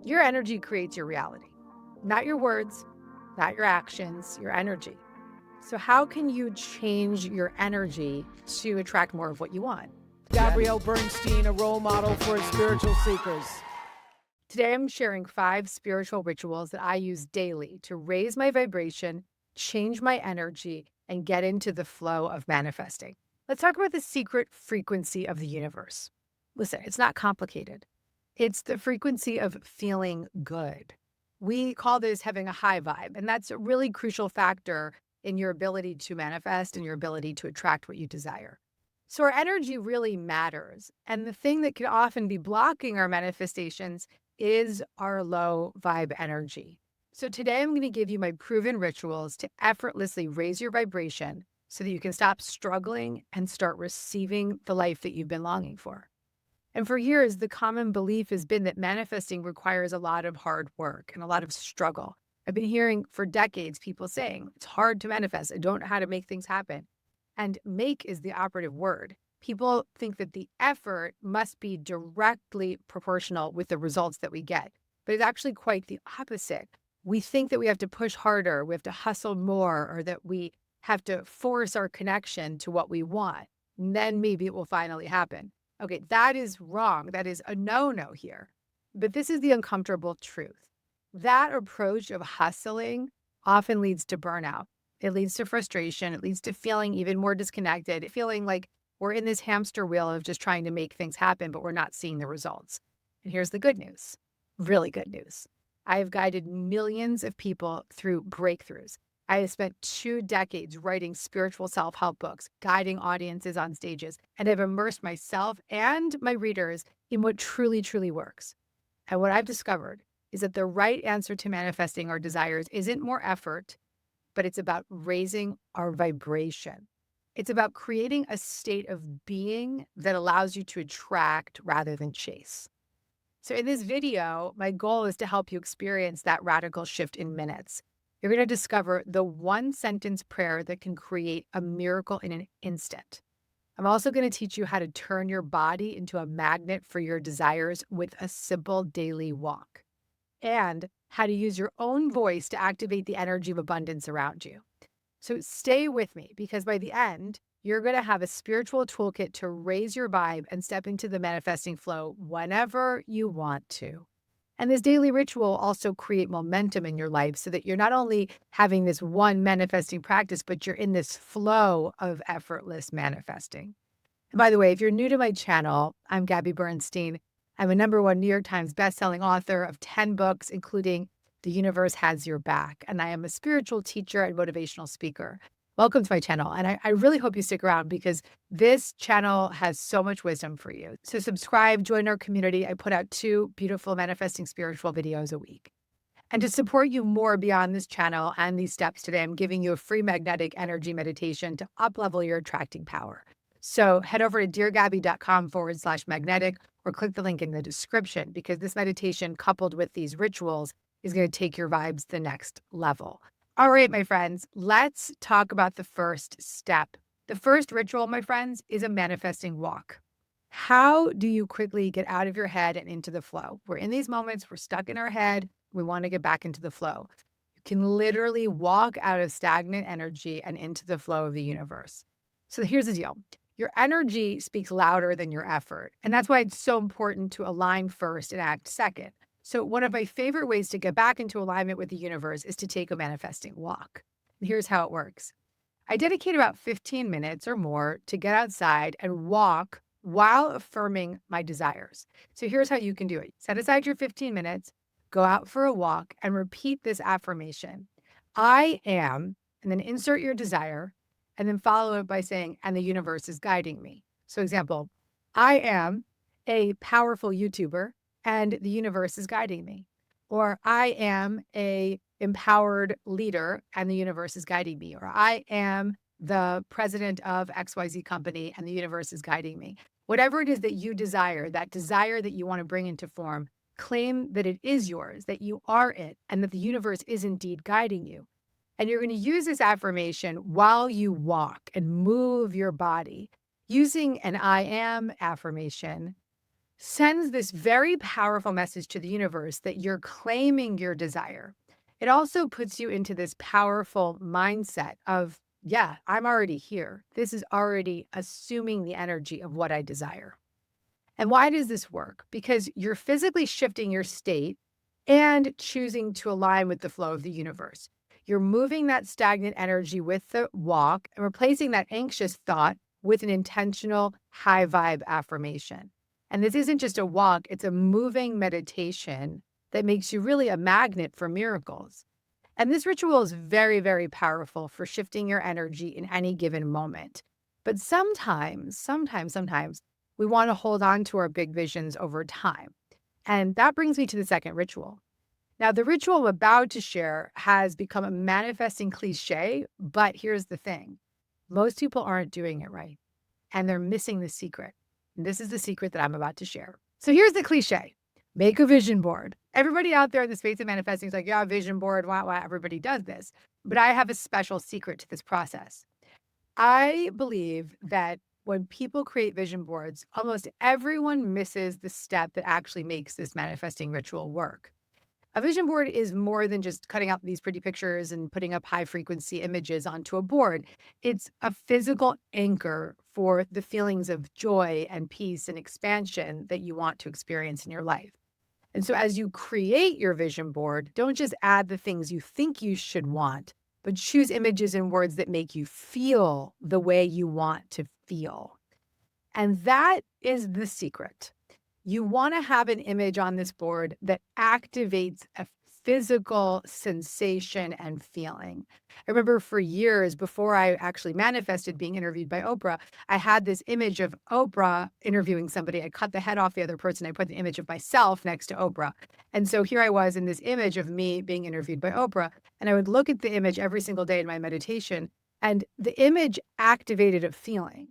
Your energy creates your reality, not your words, not your actions, your energy. So, how can you change your energy to attract more of what you want? Gabrielle Bernstein, a role model for spiritual seekers. Today, I'm sharing 5 spiritual rituals that I use daily to raise my vibration, change my energy, and get into the flow of manifesting. Let's talk about the secret frequency of the universe. Listen, it's not complicated. It's the frequency of feeling good. We call this having a high vibe, and that's a really crucial factor in your ability to manifest and your ability to attract what you desire. So, our energy really matters. And the thing that can often be blocking our manifestations is our low vibe energy. So, today I'm going to give you my proven rituals to effortlessly raise your vibration so that you can stop struggling and start receiving the life that you've been longing for. And for years, the common belief has been that manifesting requires a lot of hard work and a lot of struggle. I've been hearing for decades people saying it's hard to manifest. I don't know how to make things happen. And make is the operative word. People think that the effort must be directly proportional with the results that we get, but it's actually quite the opposite. We think that we have to push harder, we have to hustle more, or that we have to force our connection to what we want. And then maybe it will finally happen. Okay, that is wrong. That is a no-no here. But this is the uncomfortable truth. That approach of hustling often leads to burnout. It leads to frustration. It leads to feeling even more disconnected, feeling like we're in this hamster wheel of just trying to make things happen, but we're not seeing the results. And here's the good news, really good news. I have guided millions of people through breakthroughs. I have spent 2 decades writing spiritual self-help books, guiding audiences on stages, and I've immersed myself and my readers in what truly, truly works. And what I've discovered is that the right answer to manifesting our desires isn't more effort, but it's about raising our vibration. It's about creating a state of being that allows you to attract rather than chase. So, in this video, my goal is to help you experience that radical shift in minutes. You're going to discover the 1 sentence prayer that can create a miracle in an instant. I'm also going to teach you how to turn your body into a magnet for your desires with a simple daily walk, and how to use your own voice to activate the energy of abundance around you. So stay with me, because by the end, you're going to have a spiritual toolkit to raise your vibe and step into the manifesting flow whenever you want to. And this daily ritual also create momentum in your life so that you're not only having this one manifesting practice, but you're in this flow of effortless manifesting. And by the way, if you're new to my channel, I'm Gabby Bernstein. I'm a #1 New York Times bestselling author of 10 books, including The Universe Has Your Back. And I am a spiritual teacher and motivational speaker. Welcome to my channel. And I really hope you stick around, because this channel has so much wisdom for you. So subscribe, join our community. I put out 2 beautiful manifesting spiritual videos a week. And to support you more beyond this channel and these steps today, I'm giving you a free magnetic energy meditation to up-level your attracting power. So head over to deargabby.com/magnetic, or click the link in the description, because this meditation coupled with these rituals is going to take your vibes to the next level. All right, my friends, let's talk about the first step. The first ritual, my friends, is a manifesting walk. How do you quickly get out of your head and into the flow? We're in these moments, we're stuck in our head, we want to get back into the flow. You can literally walk out of stagnant energy and into the flow of the universe. So here's the deal. Your energy speaks louder than your effort. And that's why it's so important to align first and act second. So one of my favorite ways to get back into alignment with the universe is to take a manifesting walk. And here's how it works. I dedicate about 15 minutes or more to get outside and walk while affirming my desires. So here's how you can do it. Set aside your 15 minutes, go out for a walk, and repeat this affirmation. I am, and then insert your desire, and then follow it by saying, and the universe is guiding me. So example, I am a powerful YouTuber and the universe is guiding me. Or I am a empowered leader and the universe is guiding me. Or I am the president of XYZ company and the universe is guiding me. Whatever it is that you desire, that desire that you want to bring into form, claim that it is yours, that you are it, and that the universe is indeed guiding you. And you're going to use this affirmation while you walk and move your body using an I am affirmation. sends this very powerful message to the universe that you're claiming your desire. It also puts you into this powerful mindset of, yeah, I'm already here. This is already assuming the energy of what I desire. And why does this work? Because you're physically shifting your state and choosing to align with the flow of the universe. You're moving that stagnant energy with the walk and replacing that anxious thought with an intentional high vibe affirmation. And this isn't just a walk, it's a moving meditation that makes you really a magnet for miracles. And this ritual is very, very powerful for shifting your energy in any given moment. But sometimes we want to hold on to our big visions over time. And that brings me to the second ritual. Now, the ritual I'm about to share has become a manifesting cliche, but here's the thing: most people aren't doing it right, and they're missing the secret. And this is the secret that I'm about to share. So here's the cliche: make a vision board. Everybody out there in the space of manifesting is like, yeah, vision board, wow, everybody does this. But I have a special secret to this process. I believe that when people create vision boards, almost everyone misses the step that actually makes this manifesting ritual work. A vision board is more than just cutting out these pretty pictures and putting up high frequency images onto a board. It's a physical anchor for the feelings of joy and peace and expansion that you want to experience in your life. And so, as you create your vision board, don't just add the things you think you should want, but choose images and words that make you feel the way you want to feel. And that is the secret. You want to have an image on this board that activates a physical sensation and feeling. I remember for years before I actually manifested being interviewed by Oprah, I had this image of Oprah interviewing somebody. I cut the head off the other person. I put the image of myself next to Oprah. And so here I was in this image of me being interviewed by Oprah. And I would look at the image every single day in my meditation. And the image activated a feeling,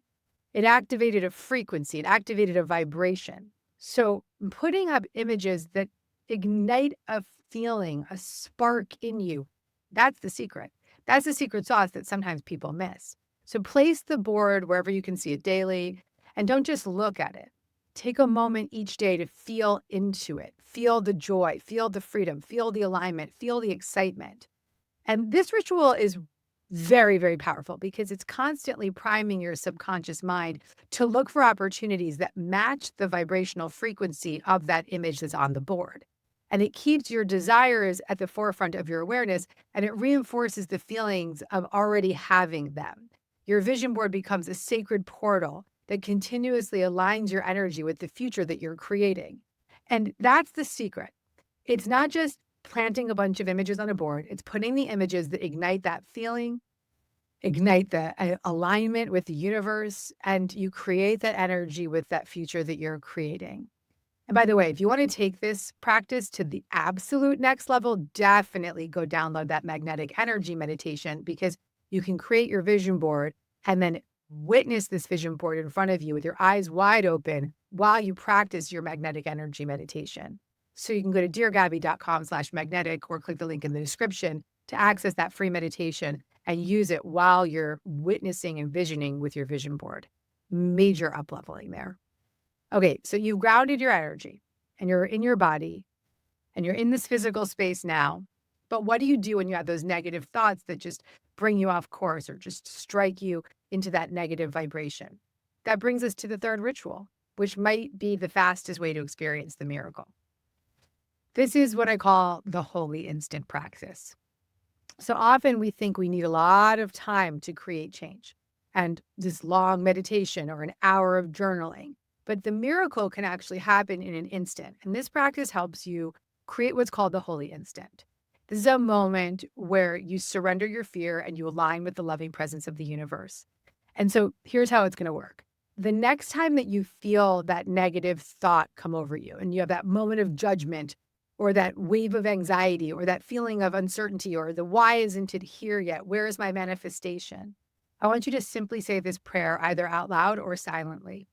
it activated a frequency, it activated a vibration. So putting up images that ignite a feeling, a spark in you, that's the secret. That's the secret sauce that sometimes people miss. So place the board wherever you can see it daily, and don't just look at it. Take a moment each day to feel into it, feel the joy, feel the freedom, feel the alignment, feel the excitement. And this ritual is very, very powerful because it's constantly priming your subconscious mind to look for opportunities that match the vibrational frequency of that image that's on the board. And it keeps your desires at the forefront of your awareness, and it reinforces the feelings of already having them. Your vision board becomes a sacred portal that continuously aligns your energy with the future that you're creating. And that's the secret. It's not just planting a bunch of images on a board, it's putting the images that ignite that feeling, ignite the alignment with the universe, and you create that energy with that future that you're creating. And by the way, if you want to take this practice to the absolute next level, definitely go download that magnetic energy meditation, because you can create your vision board and then witness this vision board in front of you with your eyes wide open while you practice your magnetic energy meditation. So you can go to deargabby.com/magnetic or click the link in the description to access that free meditation and use it while you're witnessing and visioning with your vision board. Major up-leveling there. Okay, so you grounded your energy and you're in your body and you're in this physical space now. But what do you do when you have those negative thoughts that just bring you off course or just strike you into that negative vibration? That brings us to the third ritual, which might be the fastest way to experience the miracle. This is what I call the holy instant practice. So often we think we need a lot of time to create change and this long meditation or an hour of journaling. But the miracle can actually happen in an instant. And this practice helps you create what's called the holy instant. This is a moment where you surrender your fear and you align with the loving presence of the universe. And so here's how it's going to work. The next time that you feel that negative thought come over you and you have that moment of judgment or that wave of anxiety or that feeling of uncertainty or the why isn't it here yet? Where is my manifestation? I want you to simply say this prayer either out loud or silently.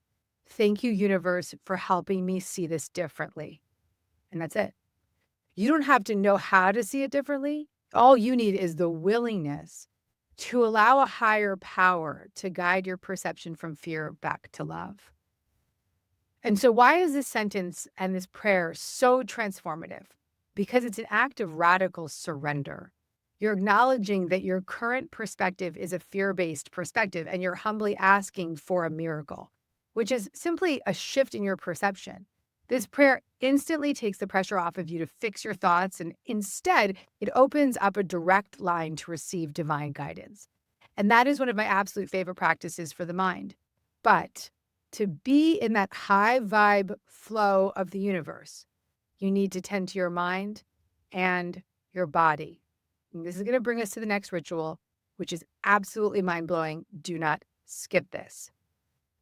Thank you, universe, for helping me see this differently. And that's it. You don't have to know how to see it differently. All you need is the willingness to allow a higher power to guide your perception from fear back to love. And so, why is this sentence and this prayer so transformative? Because it's an act of radical surrender. You're acknowledging that your current perspective is a fear based perspective, and you're humbly asking for a miracle, which is simply a shift in your perception. This prayer instantly takes the pressure off of you to fix your thoughts, and instead, it opens up a direct line to receive divine guidance. And that is one of my absolute favorite practices for the mind. But to be in that high vibe flow of the universe, you need to tend to your mind and your body. And this is going to bring us to the next ritual, which is absolutely mind blowing. Do not skip this.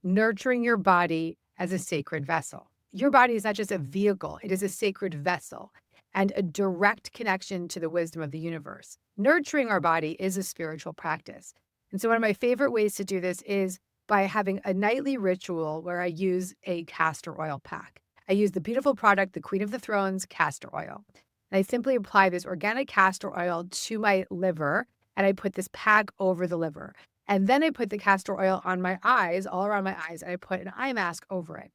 Nurturing your body as a sacred vessel. Your body is not just a vehicle, it is a sacred vessel and a direct connection to the wisdom of the universe. Nurturing our body is a spiritual practice. And so, one of my favorite ways to do this is by having a nightly ritual where I use a castor oil pack. I use the beautiful product, the Queen of the Thrones castor oil. And I simply apply this organic castor oil to my liver, and I put this pack over the liver. And then I put the castor oil on my eyes, all around my eyes, and I put an eye mask over it.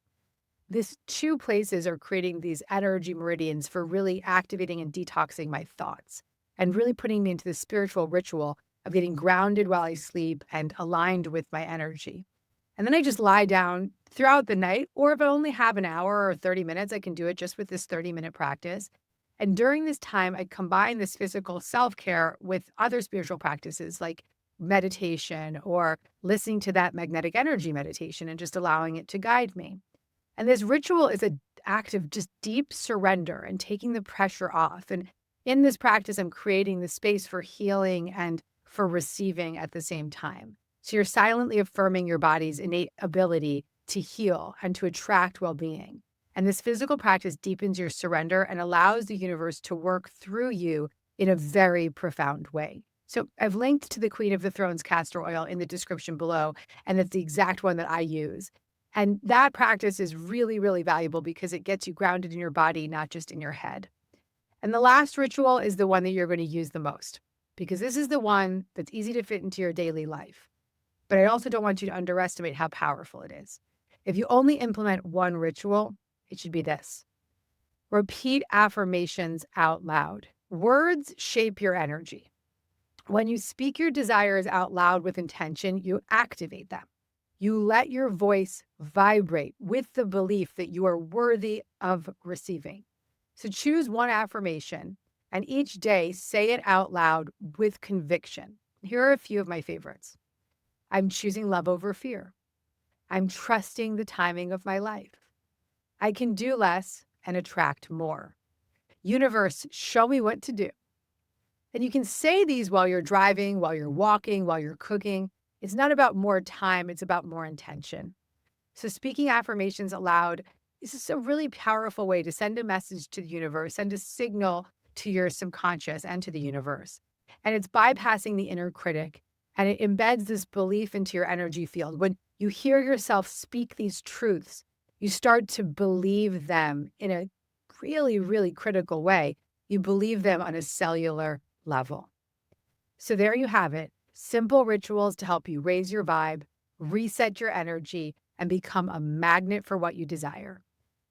These two places are creating these energy meridians for really activating and detoxing my thoughts and really putting me into the spiritual ritual of getting grounded while I sleep and aligned with my energy. And then I just lie down throughout the night, or if I only have an hour or 30 minutes, I can do it just with this 30-minute practice. And during this time, I combine this physical self care with other spiritual practices like meditation or listening to that magnetic energy meditation and just allowing it to guide me. And this ritual is an act of just deep surrender and taking the pressure off. And in this practice, I'm creating the space for healing and for receiving at the same time. So you're silently affirming your body's innate ability to heal and to attract well being. And this physical practice deepens your surrender and allows the universe to work through you in a very profound way. So I've linked to the Queen of the Thrones castor oil in the description below, and it's the exact one that I use. And that practice is really, really valuable because it gets you grounded in your body, not just in your head. And the last ritual is the one that you're going to use the most because this is the one that's easy to fit into your daily life. But I also don't want you to underestimate how powerful it is. If you only implement one ritual, it should be this. Repeat affirmations out loud. Words shape your energy. When you speak your desires out loud with intention, you activate them. You let your voice vibrate with the belief that you are worthy of receiving. So choose one affirmation and each day say it out loud with conviction. Here are a few of my favorites. I'm choosing love over fear. I'm trusting the timing of my life. I can do less and attract more. Universe, show me what to do. And you can say these while you're driving, while you're walking, while you're cooking. It's not about more time, it's about more intention. So speaking affirmations aloud is just a really powerful way to send a message to the universe, send a signal to your subconscious and to the universe. And it's bypassing the inner critic, and it embeds this belief into your energy field. When you hear yourself speak these truths, you start to believe them in a really, really critical way. You believe them on a cellular level. So there you have it. Simple rituals to help you raise your vibe, reset your energy, and become a magnet for what you desire.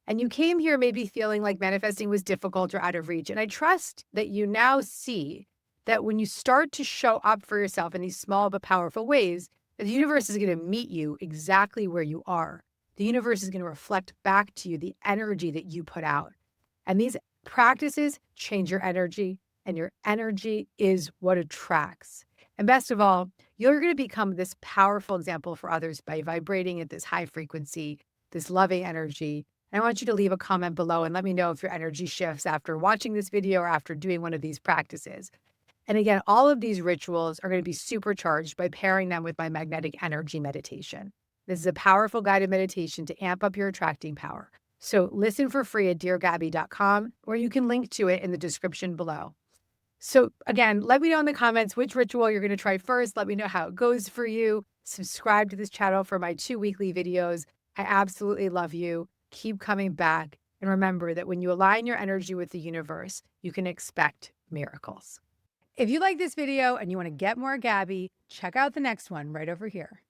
And you came here maybe feeling like manifesting was difficult or out of reach. And I trust that you now see that when you start to show up for yourself in these small but powerful ways, the universe is going to meet you exactly where you are. The universe is going to reflect back to you the energy that you put out. And these practices change your energy, and your energy is what attracts. And best of all, you're going to become this powerful example for others by vibrating at this high frequency, this loving energy. And I want you to leave a comment below and let me know if your energy shifts after watching this video or after doing one of these practices. And again, all of these rituals are going to be supercharged by pairing them with my magnetic energy meditation. This is a powerful guided meditation to amp up your attracting power. So listen for free at deargabby.com, or you can link to it in the description below. So again, let me know in the comments which ritual you're going to try first. Let me know how it goes for you. Subscribe to this channel for my 2 weekly videos. I absolutely love you. Keep coming back. And remember that when you align your energy with the universe, you can expect miracles. If you like this video and you want to get more Gabby, check out the next one right over here.